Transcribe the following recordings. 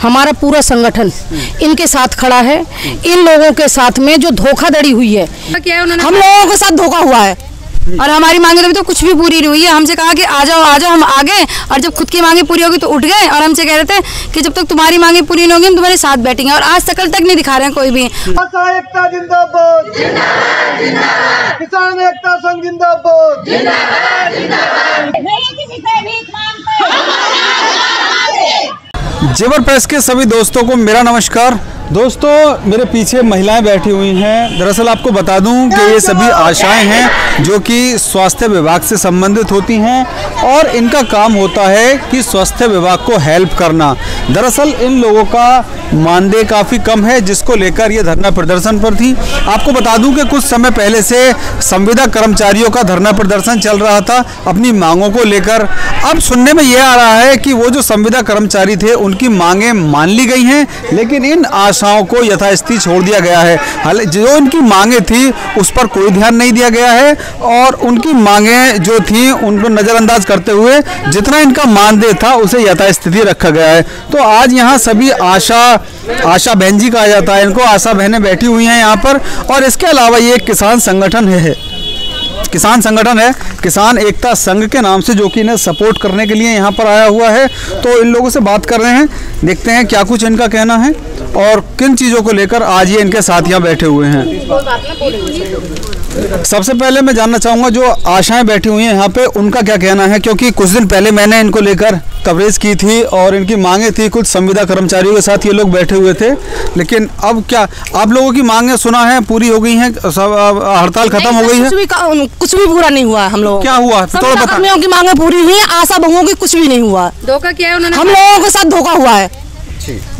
हमारा पूरा संगठन इनके साथ खड़ा है। इन लोगों के साथ में जो धोखाधड़ी हुई है, हम लोगों के साथ धोखा हुआ है और हमारी मांगे अभी तो कुछ भी पूरी नहीं हुई है। हमसे कहा कि आ जाओ हम आ गए, और जब खुद की मांगे पूरी होगी तो उठ गए और हमसे कह रहे थे कि जब तक तुम्हारी मांगे पूरी नहीं होगी हम तुम्हारे साथ बैठेंगे, और आज तक नहीं दिखा रहे हैं कोई भी। आशा एकता जिंदाबाद, किसान एकता संघ जिंदाबाद। जेवर प्रेस के सभी दोस्तों को मेरा नमस्कार। दोस्तों, मेरे पीछे महिलाएं बैठी हुई हैं। दरअसल आपको बता दूं कि ये सभी आशाएं हैं जो कि स्वास्थ्य विभाग से संबंधित होती हैं और इनका काम होता है कि स्वास्थ्य विभाग को हेल्प करना। दरअसल इन लोगों का मानदेय काफ़ी कम है, जिसको लेकर ये धरना प्रदर्शन पर थी। आपको बता दूं कि कुछ समय पहले से संविदा कर्मचारियों का धरना प्रदर्शन चल रहा था अपनी मांगों को लेकर। अब सुनने में ये आ रहा है कि वो जो संविदा कर्मचारी थे उनकी मांगें मान ली गई हैं, लेकिन इन आशाओं को यथास्थिति छोड़ दिया गया है। जो इनकी मांगें थी उस पर कोई ध्यान नहीं दिया गया है और उनकी मांगें जो थी उनको नज़रअंदाज करते हुए जितना इनका मानदेय था उसे यथास्थिति रखा गया है। तो आज यहाँ सभी आशा बहन जी कहा जाता है इनको, आशा बहनें बैठी हुई हैं यहाँ पर। और इसके अलावा ये एक किसान संगठन है, किसान एकता संघ के नाम से, जो कि इन्हें सपोर्ट करने के लिए यहाँ पर आया हुआ है। तो इन लोगों से बात कर रहे हैं, देखते हैं क्या कुछ इनका कहना है और किन चीज़ों को लेकर आज ये इनके साथ यहाँ बैठे हुए हैं। सबसे पहले मैं जानना चाहूँगा जो आशाएं बैठी हुई हैं यहाँ पे, उनका क्या कहना है, क्योंकि कुछ दिन पहले मैंने इनको लेकर कवरेज की थी और इनकी मांगें थी। कुछ संविदा कर्मचारियों के साथ ये लोग बैठे हुए थे, लेकिन अब क्या आप लोगों की मांगें सुना है पूरी हो गई हैं? हड़ताल खत्म हो गई है? कुछ भी पूरा नहीं हुआ। हम लोग क्या हुआ थोड़ा बता। की मांगें पूरी हुई है, आशा बहुओं की कुछ भी नहीं हुआ। धोखा किया है उन्होंने, हम लोगों के साथ धोखा हुआ है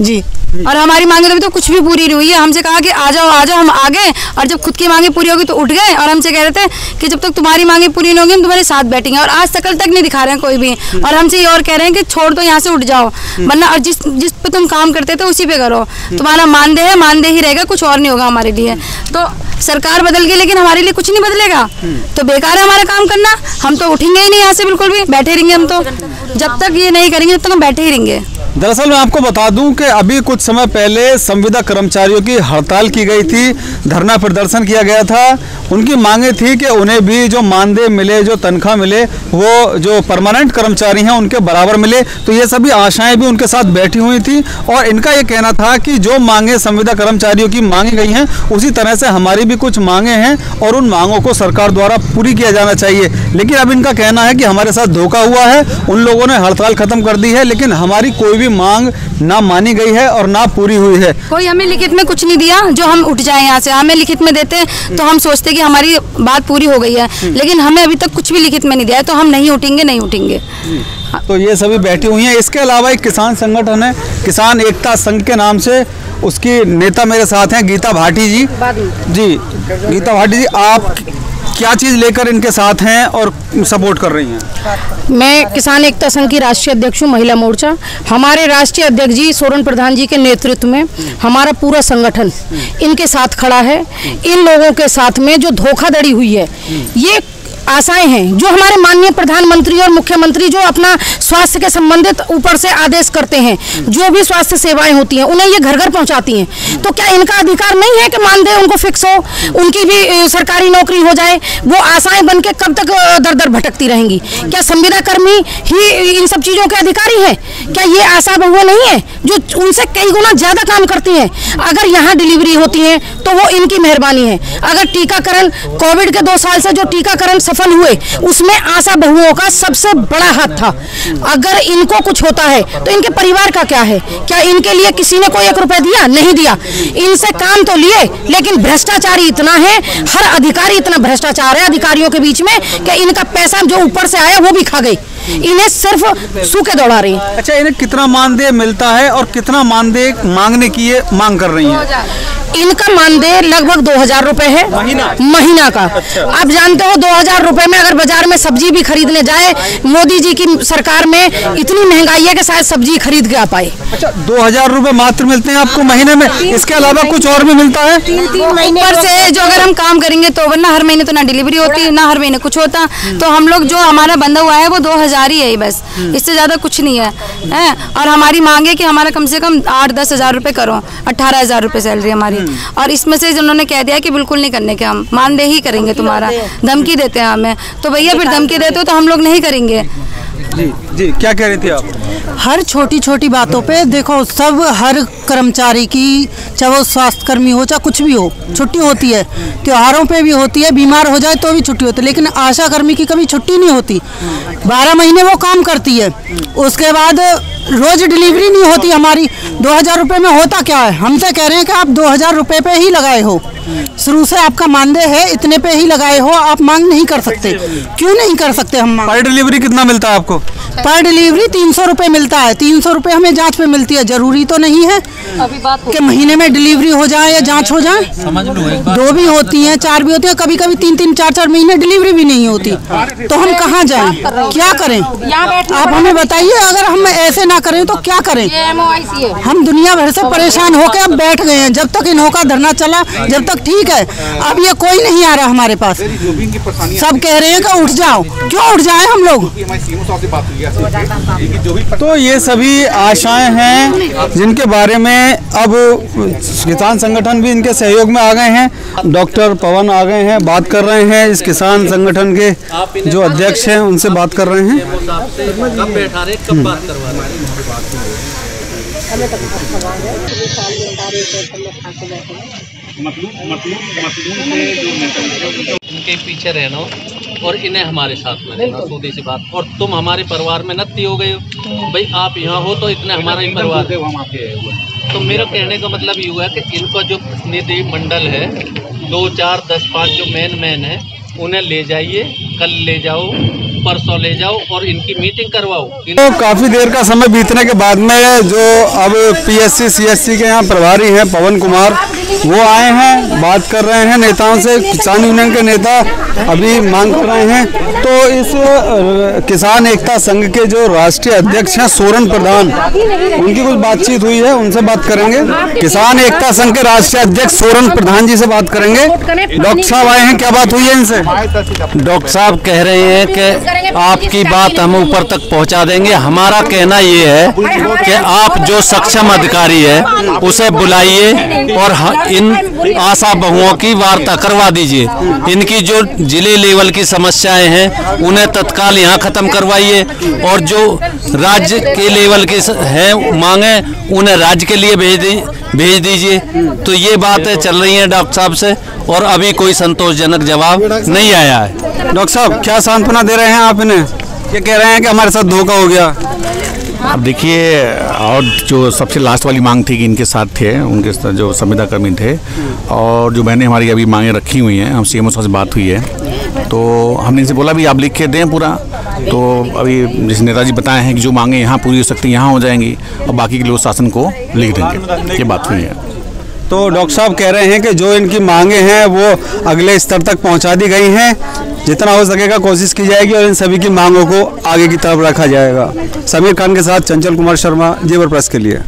जी। और हमारी मांगे अभी तो कुछ भी पूरी नहीं हुई है। हमसे कहा कि आ जाओ हम आ गए, और जब खुद की मांगे पूरी होगी तो उठ गए, और हमसे कह रहे थे कि जब तक तुम्हारी मांगे पूरी नहीं होगी हम तुम्हारे साथ बैठेंगे, और आज तक नहीं दिखा रहे हैं कोई भी। और हमसे ये और कह रहे हैं कि छोड़ दो यहाँ से, उठ जाओ, वरना और जिस पे तुम काम करते थे उसी पे करो। तुम्हारा मानदेय है, मानदेय ही रहेगा, कुछ और नहीं होगा हमारे लिए। तो सरकार बदल गई लेकिन हमारे लिए कुछ नहीं बदलेगा, तो बेकार है हमारा काम करना। हम तो उठेंगे ही नहीं यहाँ से, बिल्कुल भी बैठे रहेंगे। हम तो जब तक ये नहीं करेंगे तब तक हम बैठे ही रहेंगे। दरअसल मैं आपको बता दूं कि अभी कुछ समय पहले संविदा कर्मचारियों की हड़ताल की गई थी, धरना प्रदर्शन किया गया था। उनकी मांगे थी कि उन्हें भी जो मानदेय मिले, जो तनख्वाह मिले, वो जो परमानेंट कर्मचारी हैं उनके बराबर मिले। तो ये सभी आशाएं भी उनके साथ बैठी हुई थी और इनका ये कहना था कि जो मांगे संविदा कर्मचारियों की मांगी गई हैं उसी तरह से हमारी भी कुछ मांगे हैं और उन मांगों को सरकार द्वारा पूरी किया जाना चाहिए। लेकिन अब इनका कहना है कि हमारे साथ धोखा हुआ है, उन लोगों ने हड़ताल खत्म कर दी है, लेकिन हमारी कोई भी मांग ना मानी गई है और ना पूरी हुई है। कोई हमें लिखित में कुछ नहीं दिया जो हम उठ जाएं यहाँ से। हमें लिखित में देते तो हम सोचते कि हमारी बात पूरी हो गई है, लेकिन हमें अभी तक कुछ भी लिखित में नहीं दिया है, तो हम नहीं उठेंगे। तो ये सभी बैठी हुई हैं। इसके अलावा एक किसान संगठन है, किसान एकता संघ के नाम से, उसकी नेता मेरे साथ हैं गीता भाटी जी। गीता भाटी जी, आप क्या चीज़ लेकर इनके साथ हैं और सपोर्ट कर रही हैं? मैं किसान एकता संघ की राष्ट्रीय अध्यक्ष हूँ, महिला मोर्चा। हमारे राष्ट्रीय अध्यक्ष जी सोरेन प्रधान जी के नेतृत्व में हमारा पूरा संगठन इनके साथ खड़ा है। इन लोगों के साथ में जो धोखाधड़ी हुई है, ये आशाएं हैं जो हमारे माननीय प्रधानमंत्री और मुख्यमंत्री जो अपना स्वास्थ्य के संबंधित ऊपर से आदेश करते हैं, जो भी स्वास्थ्य सेवाएं होती हैं उन्हें ये घर घर पहुंचाती हैं। तो क्या इनका अधिकार नहीं है कि मानदेय उनको फिक्स हो, उनकी भी सरकारी नौकरी हो जाए? वो आशाएं बन के कब तक दर दर भटकती रहेंगी? क्या संविदा कर्मी ही इन सब चीज़ों के अधिकारी हैं? क्या ये आशा बहुएं नहीं है जो उनसे कई गुना ज़्यादा काम करती हैं? अगर यहाँ डिलीवरी होती है तो वो इनकी मेहरबानी है। अगर टीकाकरण, कोविड के 2 साल से जो टीकाकरण सफल हुए उसमें आशा बहुओं का सबसे बड़ा हाथ था। अगर इनको कुछ होता है तो इनके परिवार का क्या है? क्या इनके लिए किसी ने कोई 1 रुपया दिया? नहीं दिया। इनसे काम तो लिए, लेकिन भ्रष्टाचारी इतना है, हर अधिकारी इतना भ्रष्टाचार है अधिकारियों के बीच में कि इनका पैसा जो ऊपर से आया वो भी खा गई। इन्हें सिर्फ सूखे दौड़ा रही है। अच्छा, इन्हें कितना मानदेय मिलता है और कितना मानदेय मांगने की ये मांग कर रही हैं? इनका मानदेय लगभग 2000 रुपए है महीना का। अच्छा। आप जानते हो 2000 रुपए में अगर बाजार में सब्जी भी खरीदने जाए, मोदी जी की सरकार में इतनी महंगाई है कि शायद सब्जी खरीद के आ पाए। अच्छा, 2000 रुपए मात्र मिलते हैं आपको महीने में? इसके अलावा कुछ और भी मिलता है? 3 महीने पर से जो अगर हम काम करेंगे तो, वरना हर महीने तो ना डिलीवरी होती, ना हर महीने कुछ होता। तो हम लोग जो हमारा बंधा हुआ है वो 2000 तैयारी है ही बस, इससे ज़्यादा कुछ नहीं है, हैं। और हमारी मांग है कि हमारा कम से कम 8-10 हज़ार रुपये करो, 18 हज़ार रुपये सैलरी हमारी। और इसमें से उन्होंने कह दिया कि बिल्कुल नहीं करने के, हम मानदेय ही करेंगे तुम्हारा, धमकी देते हैं हमें। तो भैया फिर धमकी देते हो तो हम लोग नहीं करेंगे। जी जी, क्या कह रही थी आप? हर छोटी छोटी बातों पे देखो, सब हर कर्मचारी की, चाहे वो स्वास्थ्यकर्मी हो चाहे कुछ भी हो, छुट्टी होती है। त्योहारों पे भी होती है, बीमार हो जाए तो भी छुट्टी होती है, लेकिन आशा कर्मी की कभी छुट्टी नहीं होती। 12 महीने वो काम करती है, उसके बाद रोज डिलीवरी नहीं होती हमारी। 2000 रुपये में होता क्या है? हमसे कह रहे हैं कि आप 2000 रुपये पे ही लगाए हो, शुरू से आपका मानदेय है इतने पे ही लगाए हो, आप मांग नहीं कर सकते। क्यों नहीं कर सकते हम मांग? पर डिलीवरी कितना मिलता है आपको? पर डिलीवरी 300 रुपये मिलता है। 300 रुपये हमें जांच पे मिलती है। जरूरी तो नहीं है कि महीने में डिलीवरी हो जाए या जांच हो जाए, 2 भी होती हैं, 4 भी होती हैं, कभी कभी 3-3, 4-4 महीने डिलीवरी भी नहीं होती। तो हम कहाँ जाएं, क्या करें? आप हमें बताइए, अगर हम ऐसे ना करें तो क्या करें? हम दुनिया भर से परेशान होकर अब बैठ गए हैं। जब तक इन्हों का धरना चला, जब तक ठीक है, अब ये कोई नहीं आ रहा हमारे पास। सब कह रहे हैं कि उठ जाओ। क्यों उठ जाए हम लोग? तो ये सभी आशाएं हैं जिनके बारे में अब किसान संगठन भी इनके सहयोग में आ गए हैं। डॉक्टर पवन आ गए हैं, बात कर रहे हैं इस किसान संगठन के जो अध्यक्ष हैं, उनसे बात कर रहे हैं। कब बैठा रहे, कब बात करवा रहे? इनके पीछे रहना और इन्हें हमारे साथ में रहना, सीधी सी बात। और तुम हमारे परिवार में नत्ती हो गए हो भाई, आप यहाँ हो तो इतने हमारा ही परिवार। तो मेरा कहने का मतलब ये हुआ है कि इनका जो प्रतिनिधि मंडल है, 2, 4, 10, 5 जो मेन है, उन्हें ले जाइए, कल ले जाओ, परसों ले जाओ और इनकी मीटिंग करवाओ। तो काफ़ी देर का समय बीतने के बाद में जो अब पीएससी सीएससी के यहाँ प्रभारी हैं पवन कुमार, वो आए हैं, बात कर रहे हैं नेताओं से। किसान यूनियन के नेता अभी मांग कर रहे हैं। तो इस किसान एकता संघ के जो राष्ट्रीय अध्यक्ष हैं सोरन प्रधान, उनकी कुछ बातचीत हुई है, उनसे बात करेंगे। किसान एकता संघ के राष्ट्रीय अध्यक्ष सोरन प्रधान जी से बात करेंगे। डॉक्टर साहब आए हैं, क्या बात हुई है इनसे? डॉक्टर साहब कह रहे हैं कि आपकी बात हम ऊपर तक पहुंचा देंगे। हमारा कहना ये है कि आप जो सक्षम अधिकारी है उसे बुलाइए और इन आशा बहुओं की वार्ता करवा दीजिए। इनकी जो जिले लेवल की समस्याएं हैं उन्हें तत्काल यहाँ खत्म करवाइए, और जो राज्य के लेवल की हैं मांगे उन्हें राज्य के लिए भेज दीजिए। तो ये बातें चल रही हैं डॉक्टर साहब से, और अभी कोई संतोषजनक जवाब नहीं आया है। डॉक्टर साहब क्या सांत्वना दे रहे हैं आप इन्हें? ये कह रहे हैं कि हमारे साथ धोखा हो गया। अब देखिए, और जो सबसे लास्ट वाली मांग थी कि इनके साथ थे उनके जो संविदा कर्मी थे, और जो मैंने हमारी अभी मांगें रखी हुई हैं, हम सीएमओ साहब से बात हुई है, तो हमने इनसे बोला भी आप लिख के दें पूरा। तो अभी जैसे नेताजी बताए हैं कि जो मांगें यहाँ पूरी हो सकती यहाँ हो जाएंगी, और बाकी के लोग शासन को लिख देंगे, ये बात हुई है। तो डॉक्टर साहब कह रहे हैं कि जो इनकी मांगें हैं वो अगले स्तर तक पहुंचा दी गई हैं, जितना हो सकेगा कोशिश की जाएगी और इन सभी की मांगों को आगे की तरफ रखा जाएगा। समीर खान के साथ चंचल कुमार शर्मा, जेवर प्रेस के लिए।